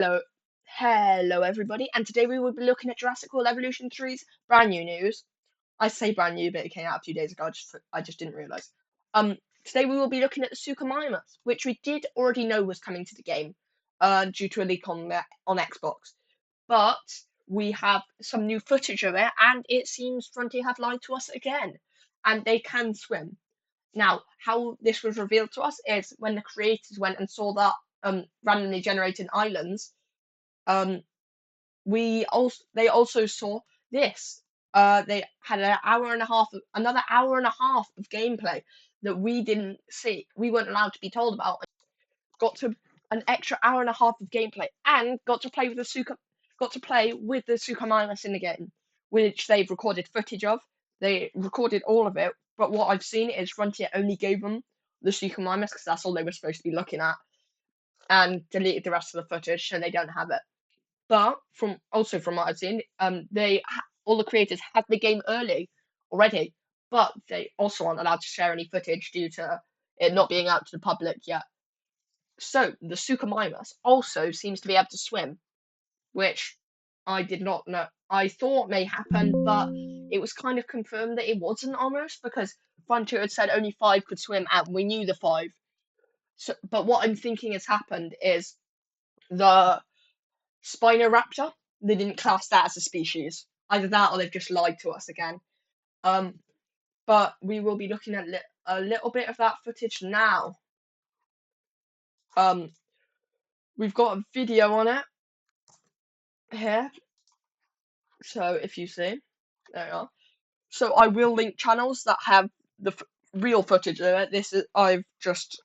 Hello everybody, and today we will be looking at Jurassic World Evolution 3's brand new news. I say brand new, but it came out a few days ago. I just didn't realise. Today we will be looking at the Suchomimus, which we did already know was coming to the game, due to a leak on Xbox. But we have some new footage of it, and it seems Frontier have lied to us again, and they can swim. Now, how this was revealed to us is when the creators went and saw that randomly generated islands. Um, they also saw this. They had another hour and a half of gameplay that we didn't see. We weren't allowed to be told about. Got to an extra hour and a half of gameplay and got to play with the Suchomimus in the game, which they've recorded footage of. They recorded all of it, but what I've seen is Frontier only gave them the Suchomimus because that's all they were supposed to be looking at, and deleted the rest of the footage so they don't have it. But from what I've seen, all the creators had the game early already, but they also aren't allowed to share any footage due to it not being out to the public yet. So the Suchomimus also seems to be able to swim, which I did not know. I thought may happen, but it was kind of confirmed that it wasn't almost because Frontier had said only 5 could swim, and we knew the 5. So, but what I'm thinking has happened is the Spinoraptor, they didn't class that as a species. Either that or they've just lied to us again. Um, but we will be looking at a little bit of that footage now. We've got a video on it here. So if you see, there you are. So I will link channels that have the real footage of it. I've just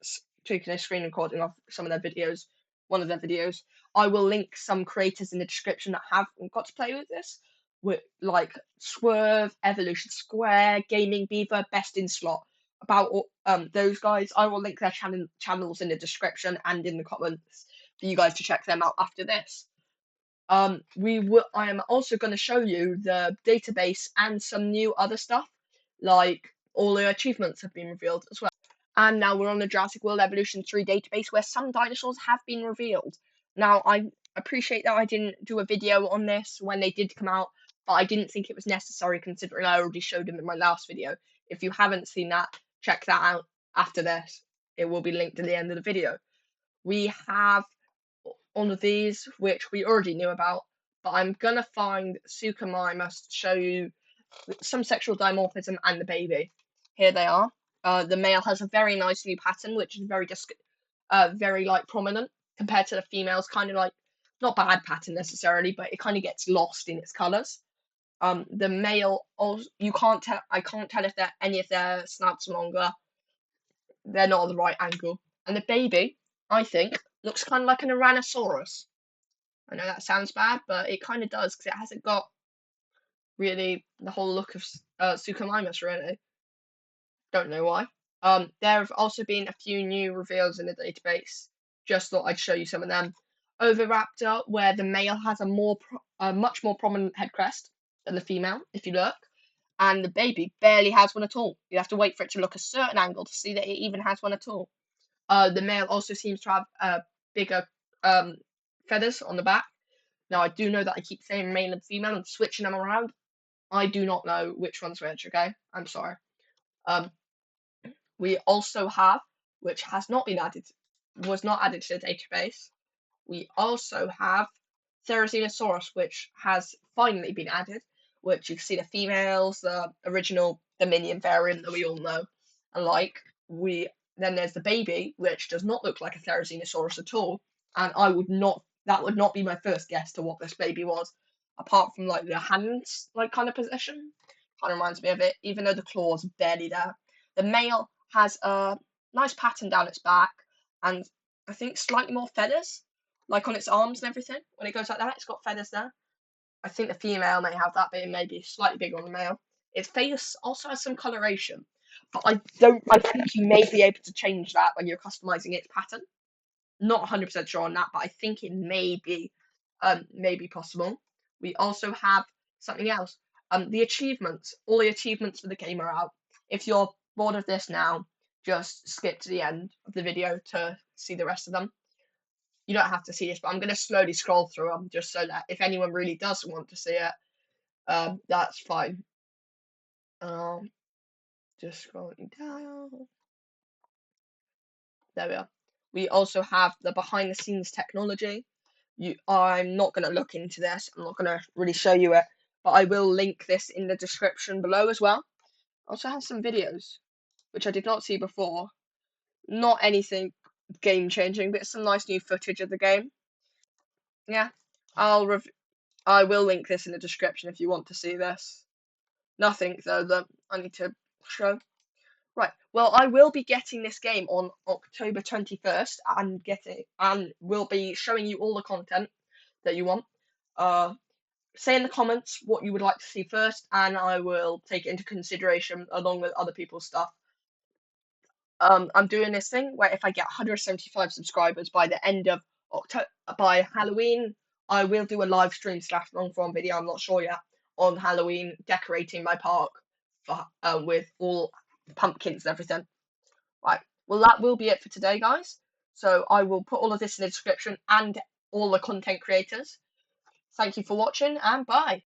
taken a screen recording of some of their videos, one of their videos. I will link some creators in the description that have got to play with this, with like Swerve, Evolution Square, Gaming Beaver, Best in Slot. About those guys, I will link their channels in the description and in the comments for you guys to check them out after this. I am also going to show you the database and some new other stuff, like all the achievements have been revealed as well. And now we're on the Jurassic World Evolution 3 database where some dinosaurs have been revealed. Now, I appreciate that I didn't do a video on this when they did come out, but I didn't think it was necessary considering I already showed them in my last video. If you haven't seen that, check that out after this. It will be linked at the end of the video. We have all of these, which we already knew about, but I'm gonna find Suchomimus to show you some sexual dimorphism and the baby. Here they are. The male has a very nice new pattern, which is very like prominent compared to the females. Kind of like not bad pattern necessarily, but it kind of gets lost in its colors. The male also you can't tell. I can't tell if any of their snouts are longer. They're not at the right angle. And the baby, I think, looks kind of like an Tyrannosaurus. I know that sounds bad, but it kind of does because it hasn't got really the whole look of Suchomimus, really. Don't know why. There have also been a few new reveals in the database. Just thought I'd show you some of them. Oviraptor, where the male has a much more prominent head crest than the female, if you look, and the baby barely has one at all. You have to wait for it to look a certain angle to see that it even has one at all. The male also seems to have bigger feathers on the back. Now, I do know that I keep saying male and female and switching them around. I do not know which one's which, okay? I'm sorry. We also have, which has not been added, was not added to the database, we also have Therizinosaurus, which has finally been added, which you can see the females, the original Dominion variant that we all know and like. Then there's the baby, which does not look like a Therizinosaurus at all, and that would not be my first guess to what this baby was, apart from like the hands like kind of position. Kind of reminds me of it, even though the claws are barely there. The male has a nice pattern down its back, and I think slightly more feathers, like on its arms and everything. When it goes like that, it's got feathers there. I think the female may have that, but it may be slightly bigger on the male. Its face also has some coloration, but I think you may be able to change that when you're customizing its pattern. Not 100% sure on that, but I think it may be possible. We also have something else. The achievements. All the achievements for the game are out. If you're bored of this now, just skip to the end of the video to see the rest of them. You don't have to see this, but I'm going to slowly scroll through them just so that if anyone really does want to see it, that's fine. Just scrolling down. There we are. We also have the behind the scenes technology. I'm not going to look into this. I'm not going to really show you it, but I will link this in the description below as well. I also have some videos, which I did not see before. Not anything game changing, but some nice new footage of the game. Yeah, I will link this in the description if you want to see this. Nothing though that I need to show. Right. Well, I will be getting this game on October 21st and will be showing you all the content that you want. Say in the comments what you would like to see first, and I will take it into consideration along with other people's stuff. I'm doing this thing where if I get 175 subscribers by the end of by Halloween, I will do a live stream / long form video. I'm not sure yet on Halloween, decorating my park for, with all pumpkins and everything. Right. Well, that will be it for today, guys. So I will put all of this in the description and all the content creators. Thank you for watching, and bye.